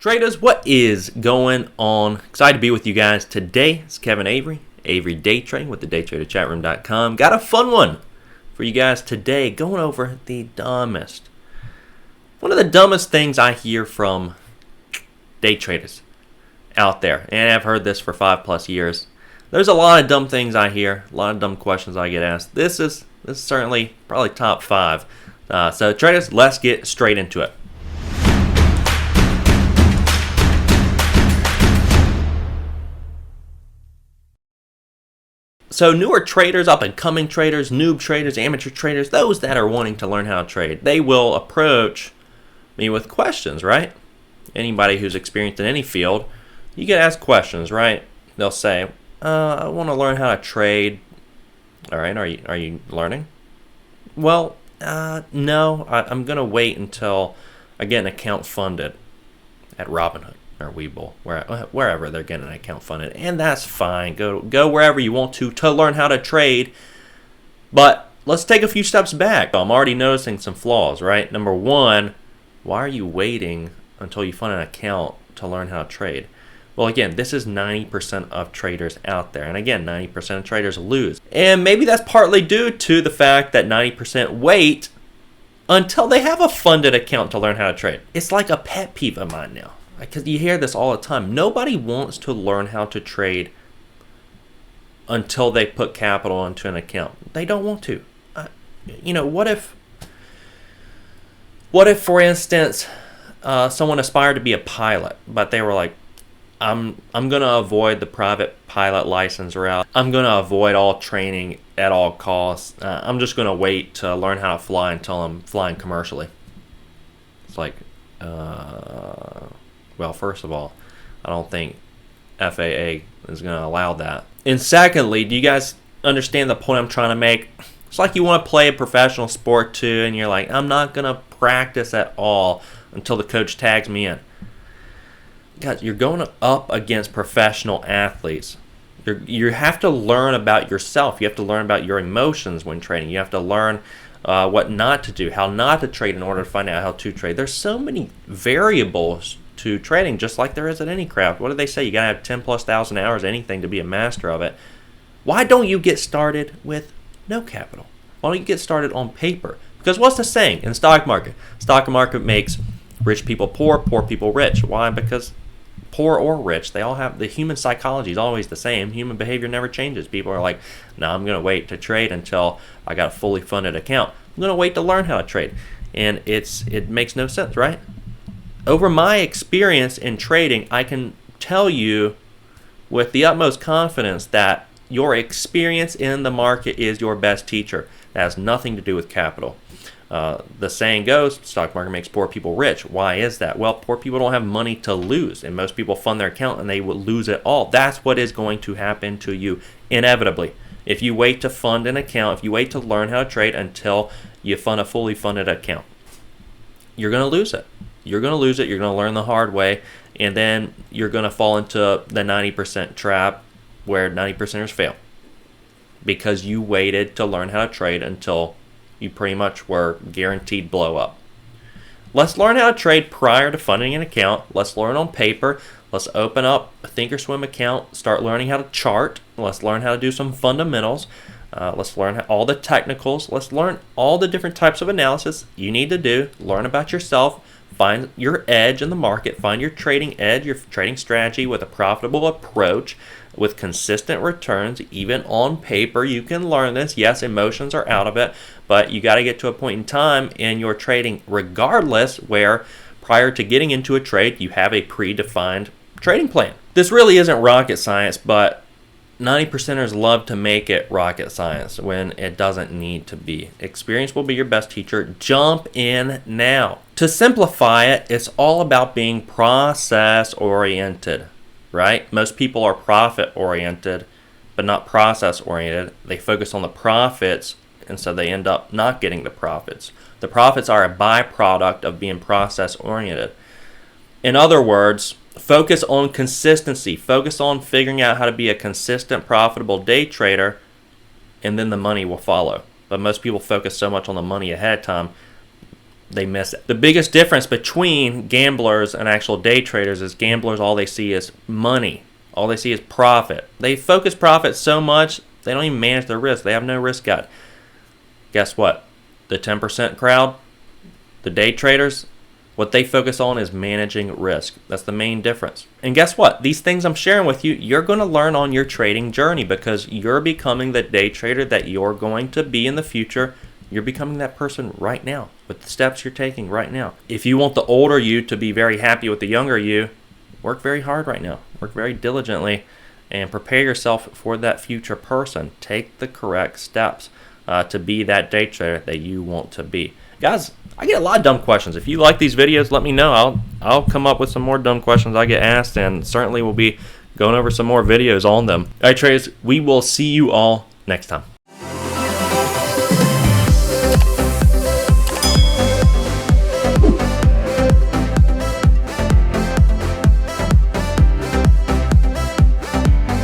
Traders, what is going on? Excited to be with you guys today. It's Kevin Avery, Avery Day Trading with the DayTraderChatRoom.com. Got a fun one for you guys today, going over one of the dumbest things I hear from day traders out there, and I've heard this for 5+ years. There's a lot of dumb things I hear, a lot of dumb questions I get asked. This is certainly probably top 5. So traders, let's get straight into it. So newer traders, up-and-coming traders, noob traders, amateur traders, those that are wanting to learn how to trade, they will approach me with questions, right? Anybody who's experienced in any field, you get asked questions, right? They'll say, I want to learn how to trade. All right, are you learning? Well, no, I'm going to wait until I get an account funded at Robinhood or Webull, wherever they're getting an account funded, and that's fine. Go wherever you want to learn how to trade. But let's take a few steps back. I'm already noticing some flaws, right? Number one, why are you waiting until you fund an account to learn how to trade? Well, again, this is 90% of traders out there, and again, 90% of traders lose. And maybe that's partly due to the fact that 90% wait until they have a funded account to learn how to trade. It's like a pet peeve of mine now, because you hear this all the time. Nobody wants to learn how to trade until they put capital into an account. They don't want to. What if, for instance, someone aspired to be a pilot, but they were like, I'm going to avoid the private pilot license route. I'm going to avoid all training at all costs. I'm just going to wait to learn how to fly until I'm flying commercially. It's like, well, first of all, I don't think FAA is going to allow that. And secondly, do you guys understand the point I'm trying to make? It's like you want to play a professional sport too, and you're like, I'm not going to practice at all until the coach tags me in. Guys, you're going up against professional athletes. You have to learn about yourself. You have to learn about your emotions when trading. You have to learn what not to do, how not to trade in order to find out how to trade. There's so many variables to trading, just like there is at any craft. What do they say? You got to have 10,000+ hours, anything, to be a master of it. Why don't you get started with no capital? Why don't you get started on paper? Because what's the saying in the stock market? Stock market makes rich people poor, poor people rich. Why? Because poor or rich, they all have, the human psychology is always the same. Human behavior never changes. People are like, no, I'm going to wait to trade until I got a fully funded account. I'm going to wait to learn how to trade. And it makes no sense, right? Over my experience in trading, I can tell you with the utmost confidence that your experience in the market is your best teacher. That has nothing to do with capital. The saying goes, stock market makes poor people rich. Why is that? Well, poor people don't have money to lose, and most people fund their account and they will lose it all. That's what is going to happen to you inevitably. If you wait to fund an account, if you wait to learn how to trade until you fund a fully funded account, you're going to lose it. You're going to lose it. You're going to learn the hard way, and then you're going to fall into the 90% trap where 90%ers fail because you waited to learn how to trade until you pretty much were guaranteed blow up. Let's learn how to trade prior to funding an account. Let's learn on paper. Let's open up a Thinkorswim account, start learning how to chart. Let's learn how to do some fundamentals. Let's learn all the technicals. Let's learn all the different types of analysis you need to do. Learn about yourself. Find your edge in the market. Find your trading edge, your trading strategy with a profitable approach, with consistent returns. Even on paper, you can learn this. Yes, emotions are out of it, but you got to get to a point in time in your trading regardless where prior to getting into a trade, you have a predefined trading plan. This really isn't rocket science, but 90%ers love to make it rocket science when it doesn't need to be. Experience will be your best teacher. Jump in now. To simplify it, it's all about being process-oriented, right? Most people are profit-oriented, but not process-oriented. They focus on the profits, and so they end up not getting the profits. The profits are a byproduct of being process-oriented. In other words, focus on consistency. Focus on figuring out how to be a consistent, profitable day trader, and then the money will follow. But most people focus so much on the money ahead of time, they miss it. The biggest difference between gamblers and actual day traders is gamblers, all they see is money. All they see is profit. They focus profit so much, they don't even manage their risk. They have no risk gut. Guess what? The 10% crowd, the day traders, what they focus on is managing risk. That's the main difference. And guess what? These things I'm sharing with you, you're going to learn on your trading journey because you're becoming the day trader that you're going to be in the future. You're becoming that person right now with the steps you're taking right now. If you want the older you to be very happy with the younger you, work very hard right now. Work very diligently and prepare yourself for that future person. Take the correct steps to be that day trader that you want to be. Guys, I get a lot of dumb questions. If you like these videos, let me know. I'll come up with some more dumb questions I get asked, and certainly we'll be going over some more videos on them. All right, traders, we will see you all next time.